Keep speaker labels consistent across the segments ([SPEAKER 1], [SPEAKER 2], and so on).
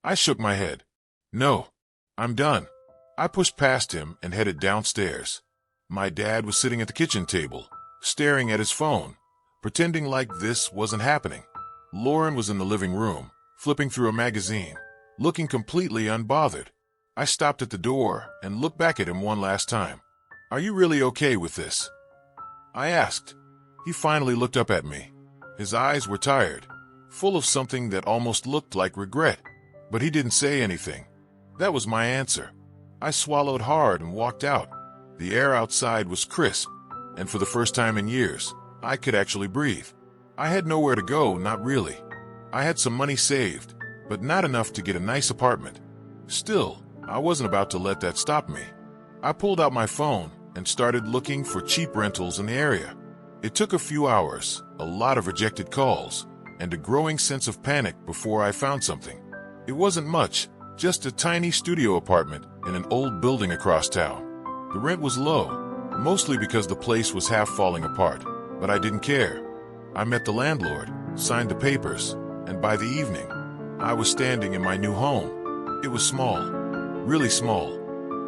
[SPEAKER 1] I shook my head. No, I'm done. I pushed past him and headed downstairs. My dad was sitting at the kitchen table, staring at his phone, pretending like this wasn't happening. Lauren was in the living room, flipping through a magazine, looking completely unbothered. I stopped at the door and looked back at him one last time. Are you really okay with this? I asked. He finally looked up at me. His eyes were tired, full of something that almost looked like regret, but he didn't say anything. That was my answer. I swallowed hard and walked out. The air outside was crisp, and for the first time in years, I could actually breathe. I had nowhere to go, not really. I had some money saved, but not enough to get a nice apartment. Still, I wasn't about to let that stop me. I pulled out my phone and started looking for cheap rentals in the area. It took a few hours, a lot of rejected calls, and a growing sense of panic before I found something. It wasn't much, just a tiny studio apartment in an old building across town. The rent was low, mostly because the place was half falling apart, but I didn't care. I met the landlord, signed the papers, and by the evening, I was standing in my new home. It was small, really small.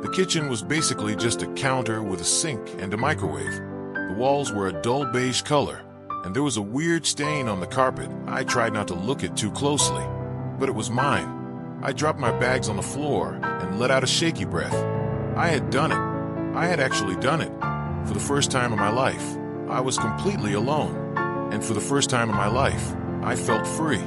[SPEAKER 1] The kitchen was basically just a counter with a sink and a microwave. The walls were a dull beige color, and there was a weird stain on the carpet. I tried not to look at too closely, but it was mine. I dropped my bags on the floor and let out a shaky breath. I had done it. I had actually done it. For the first time in my life, I was completely alone. And for the first time in my life, I felt free.